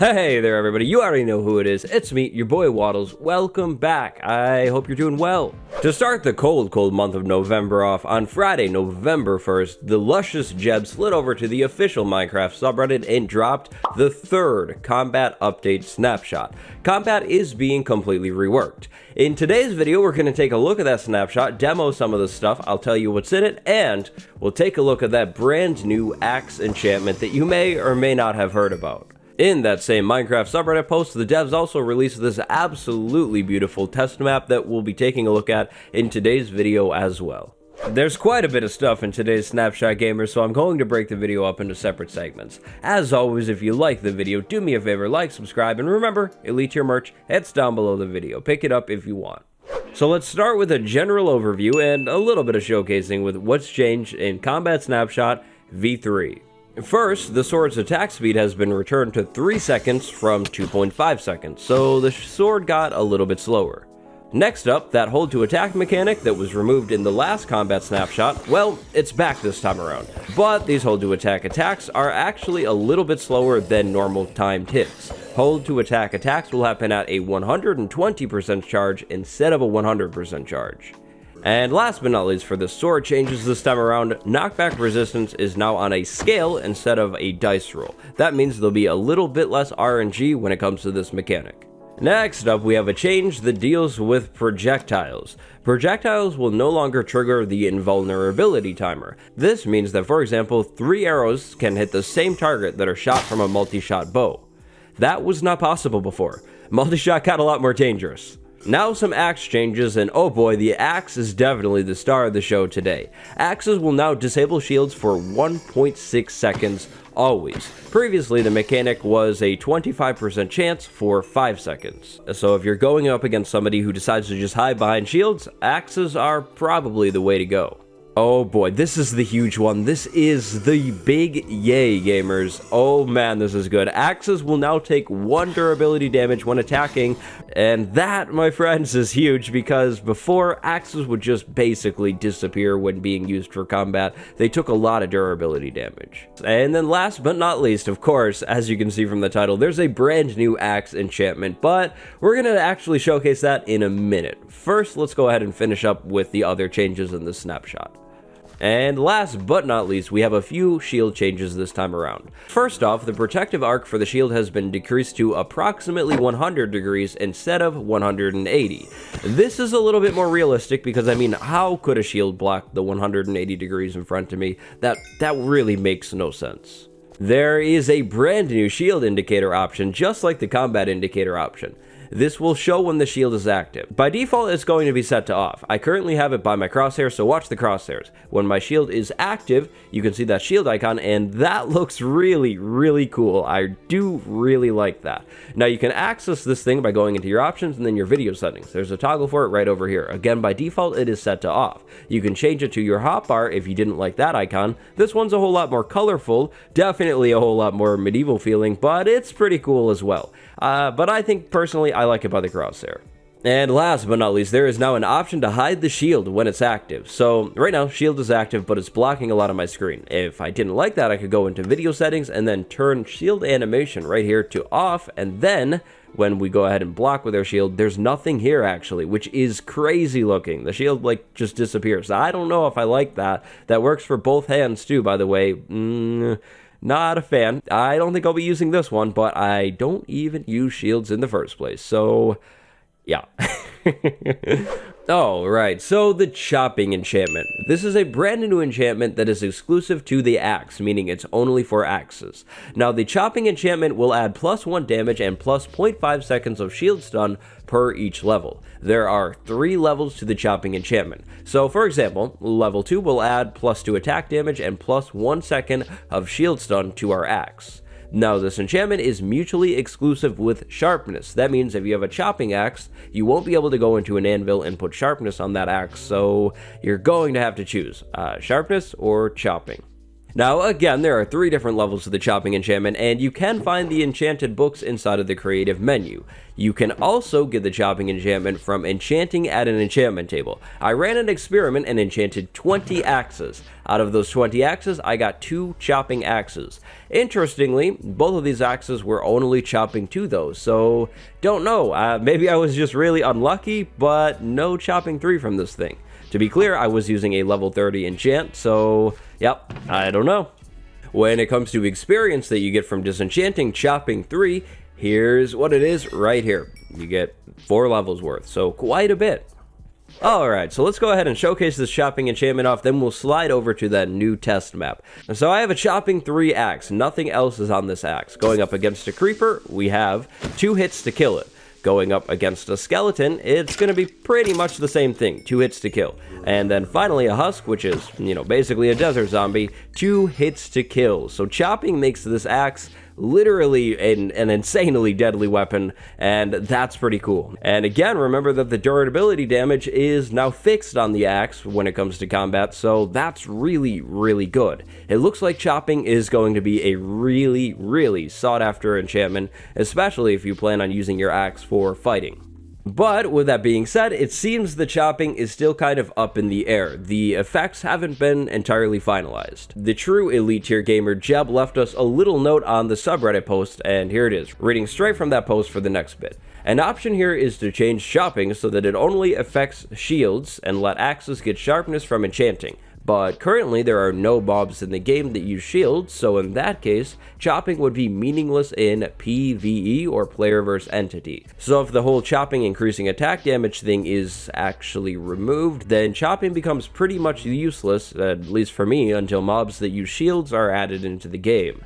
Hey there everybody, you already know who it is. It's me, your boy Wattles. Welcome back. I hope you're doing well. To start the cold month of November off, on Friday, November 1st, the luscious Jeb slid over to the official Minecraft subreddit and dropped the third combat update snapshot. Combat is being completely reworked. In today's video, we're going to take a look at that snapshot, demo some of the stuff, I'll tell you what's in it, and we'll take a look at that brand new axe enchantment that you may or may not have heard about. In that same Minecraft subreddit post, the devs also released this absolutely beautiful test map that we'll be taking a look at in today's video as well. There's quite a bit of stuff in today's Snapshot Gamers, so I'm going to break the video up into separate segments. As always, if you like the video, do me a favor, like, subscribe, and remember, Elite Tier merch, it's down below the video. Pick it up if you want. So let's start with a general overview and a little bit of showcasing with what's changed in Combat Snapshot V3. First, the sword's attack speed has been returned to 3 seconds from 2.5 seconds, so the sword got a little bit slower. Next up, that hold to attack mechanic that was removed in the last combat snapshot, well, it's back this time around. But these hold to attack attacks are actually a little bit slower than normal timed hits. Hold to attack attacks will happen at a 120% charge instead of a 100% charge. And last but not least, for the sword changes this time around, knockback resistance is now on a scale instead of a dice roll. That means there'll be a little bit less RNG when it comes to this mechanic. Next up, we have a change that deals with projectiles. Projectiles will no longer trigger the invulnerability timer. This means that, for example, 3 arrows can hit the same target that are shot from a multi-shot bow. That was not possible before. Multi-shot got a lot more dangerous. Now some axe changes, and oh boy, the axe is definitely the star of the show today. Axes will now disable shields for 1.6 seconds always. Previously, the mechanic was a 25% chance for 5 seconds. So if you're going up against somebody who decides to just hide behind shields, axes are probably the way to go. Oh boy, this is the huge one. This is the big yay, gamers. Oh man, this is good. Axes will now take 1 durability damage when attacking, and that, my friends, is huge because before, axes would just basically disappear when being used for combat. They took a lot of durability damage. And then last but not least, of course, as you can see from the title, there's a brand new axe enchantment, but we're gonna actually showcase that in a minute. First, let's go ahead and finish up with the other changes in this snapshot. And last but not least, we have a few shield changes this time around. First off, the protective arc for the shield has been decreased to approximately 100 degrees instead of 180. This is a little bit more realistic because, I mean, how could a shield block the 180 degrees in front of me? That really makes no sense. There is a brand new shield indicator option, just like the combat indicator option. This will show when the shield is active. By default, it's going to be set to off. I currently have it by my crosshair, so watch the crosshairs. When my shield is active, you can see that shield icon, and that looks really cool. I do really like that. Now, you can access this thing by going into your options and then your video settings. There's a toggle for it right over here. Again, by default, it is set to off. You can change it to your hotbar if you didn't like that icon. This one's a whole lot more colorful, definitely a whole lot more medieval feeling, but it's pretty cool as well. But I think, personally, I like it by the crosshair. And last but not least, there is now an option to hide the shield when it's active. So right now, shield is active, but it's blocking a lot of my screen. If I didn't like that, I could go into video settings and then turn shield animation right here to off, and then when we go ahead and block with our shield, there's nothing here actually, which is crazy looking. The shield like just disappears. I don't know if I like that. That works for both hands too, by the way. Not a fan. I don't think I'll be using this one, but I don't even use shields in the first place, so yeah. Alright, so the chopping enchantment. This is a brand new enchantment that is exclusive to the axe, meaning it's only for axes. Now, the chopping enchantment will add +1 damage and plus 0.5 seconds of shield stun per each level. There are 3 levels to the chopping enchantment. So, for example, level 2 will add +2 attack damage and plus 1 second of shield stun to our axe. Now, this enchantment is mutually exclusive with sharpness. That means if you have a chopping axe, you won't be able to go into an anvil and put sharpness on that axe, so you're going to have to choose sharpness or chopping. Now, again, there are 3 different levels of the chopping enchantment, and you can find the enchanted books inside of the creative menu. You can also get the chopping enchantment from enchanting at an enchantment table. I ran an experiment and enchanted 20 axes. Out of those 20 axes, I got 2 chopping axes. Interestingly, both of these axes were only chopping 2 though, so don't know. Maybe I was just really unlucky, but no chopping 3 from this thing. To be clear, I was using a level 30 enchant, so yep, I don't know. When it comes to experience that you get from disenchanting chopping 3, here's what it is right here. You get 4 levels worth, so quite a bit. Alright, so let's go ahead and showcase this chopping enchantment off, then we'll slide over to that new test map. So I have a chopping 3 axe, nothing else is on this axe. Going up against a creeper, we have 2 hits to kill it. Going up against a skeleton, it's going to be pretty much the same thing, 2 hits to kill. And then finally a husk, which is, basically a desert zombie, 2 hits to kill. So chopping makes this axe literally an insanely deadly weapon, and that's pretty cool. And again, remember that the durability damage is now fixed on the axe when it comes to combat, so that's really, really good. It looks like chopping is going to be a really, really sought after enchantment, especially if you plan on using your axe for fighting. But with that being said, it seems the chopping is still kind of up in the air. The effects haven't been entirely finalized. The true elite tier gamer Jeb left us a little note on the subreddit post, and here it is, reading straight from that post for the next bit. An option here is to change chopping so that it only affects shields and let axes get sharpness from enchanting. But currently there are no mobs in the game that use shields, so in that case, chopping would be meaningless in PvE or player versus entity. So if the whole chopping increasing attack damage thing is actually removed, then chopping becomes pretty much useless, at least for me, until mobs that use shields are added into the game.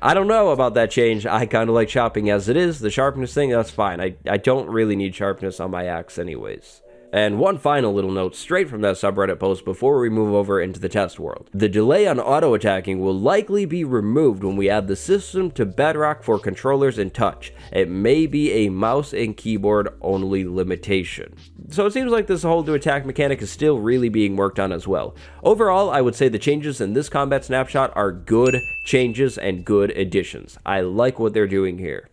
I don't know about that change. I kind of like chopping as it is. The sharpness thing, that's fine. I don't really need sharpness on my axe anyways. And one final little note straight from that subreddit post before we move over into the test world. The delay on auto-attacking will likely be removed when we add the system to Bedrock for controllers and touch. It may be a mouse and keyboard only limitation. So it seems like this hold to attack mechanic is still really being worked on as well. Overall, I would say the changes in this combat snapshot are good changes and good additions. I like what they're doing here.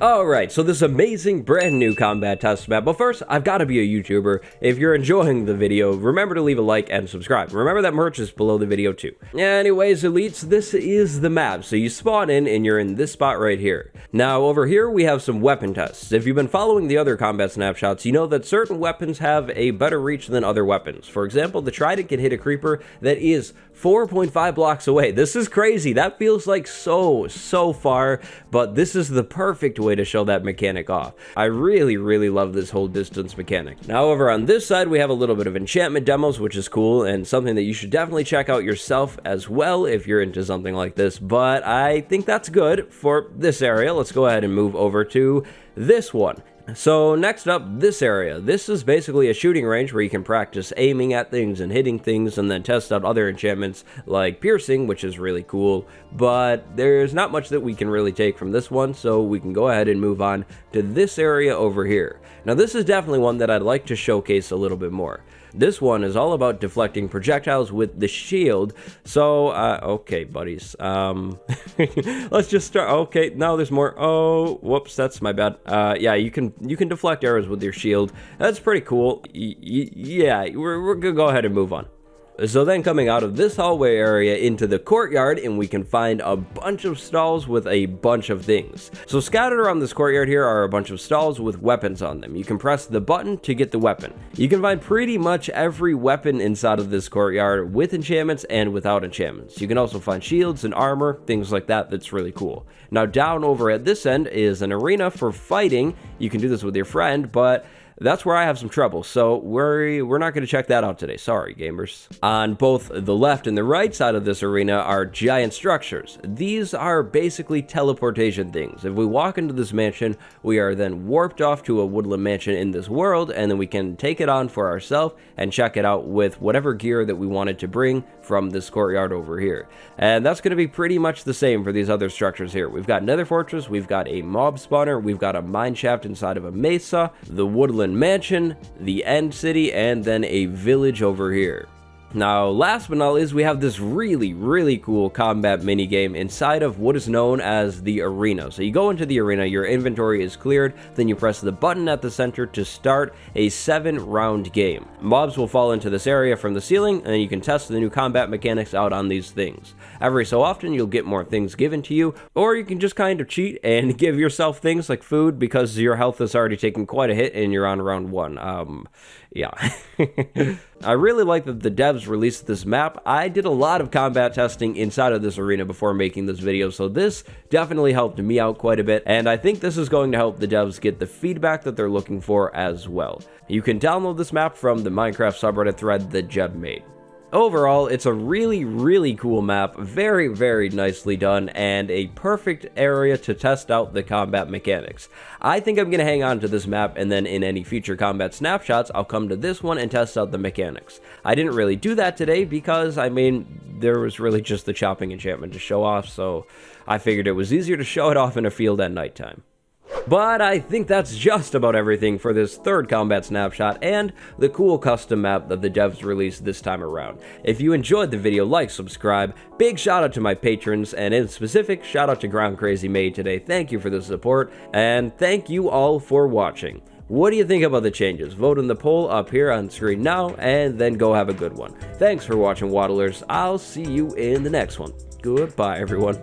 Alright, so this amazing brand new combat test map, but first, I've got to be a YouTuber. If you're enjoying the video, remember to leave a like and subscribe. Remember that merch is below the video too. Anyways, elites, this is the map. So you spawn in and you're in this spot right here. Now, over here, we have some weapon tests. If you've been following the other combat snapshots, you know that certain weapons have a better reach than other weapons. For example, the trident can hit a creeper that is 4.5 blocks away. This is crazy. That feels like so far, but this is the perfect way to show that mechanic off. I really love this whole distance mechanic. Now over on this side, we have a little bit of enchantment demos, which is cool and something that you should definitely check out yourself as well if you're into something like this, but I think that's good for this area. Let's go ahead and move over to this one. So next up, this area. This is basically a shooting range where you can practice aiming at things and hitting things and then test out other enchantments like piercing, which is really cool, but there's not much that we can really take from this one, so we can go ahead and move on to this area over here. Now this is definitely one that I'd like to showcase a little bit more. This one is all about deflecting projectiles with the shield. So, okay, buddies. Let's just start. Okay, now there's more. Oh, whoops, that's my bad. Yeah, you can deflect arrows with your shield. That's pretty cool. Yeah, we're gonna go ahead and move on. So then coming out of this hallway area into the courtyard, and we can find a bunch of stalls with a bunch of things. So scattered around this courtyard here are a bunch of stalls with weapons on them. You can press the button to get the weapon. You can find pretty much every weapon inside of this courtyard with enchantments and without enchantments. You can also find shields and armor, things like that. That's really cool. Now down over at this end is an arena for fighting. You can do this with your friend, but that's where I have some trouble, so we're not going to check that out today. Sorry, gamers. On both the left and the right side of this arena are giant structures. These are basically teleportation things. If we walk into this mansion, we are then warped off to a woodland mansion in this world, and then we can take it on for ourselves and check it out with whatever gear that we wanted to bring from this courtyard over here. And that's going to be pretty much the same for these other structures here. We've got Nether Fortress, we've got a mob spawner, we've got a mine shaft inside of a mesa, the woodland mansion, the end city, and then a village over here. Now, last but not least, we have this really cool combat minigame inside of what is known as the arena. So you go into the arena, your inventory is cleared, then you press the button at the center to start a 7-round game. Mobs will fall into this area from the ceiling, and you can test the new combat mechanics out on these things. Every so often, you'll get more things given to you, or you can just kind of cheat and give yourself things like food because your health is already taking quite a hit and you're on round 1. Yeah. I really like that the devs released this map. I did a lot of combat testing inside of this arena before making this video, so this definitely helped me out quite a bit, and I think this is going to help the devs get the feedback that they're looking for as well. You can download this map from the Minecraft subreddit thread that Jeb made. Overall, it's a really cool map, very nicely done, and a perfect area to test out the combat mechanics. I think I'm going to hang on to this map, and then in any future combat snapshots, I'll come to this one and test out the mechanics. I didn't really do that today because, I mean, there was really just the chopping enchantment to show off, so I figured it was easier to show it off in a field at nighttime. But I think that's just about everything for this third combat snapshot and the cool custom map that the devs released this time around. If you enjoyed the video, like, subscribe. Big shout out to my patrons, and in specific, shout out to Ground Crazy Maid today. Thank you for the support, and thank you all for watching. What do you think about the changes? Vote in the poll up here on screen now, and then go have a good one. Thanks for watching, Waddlers. I'll see you in the next one. Goodbye, everyone.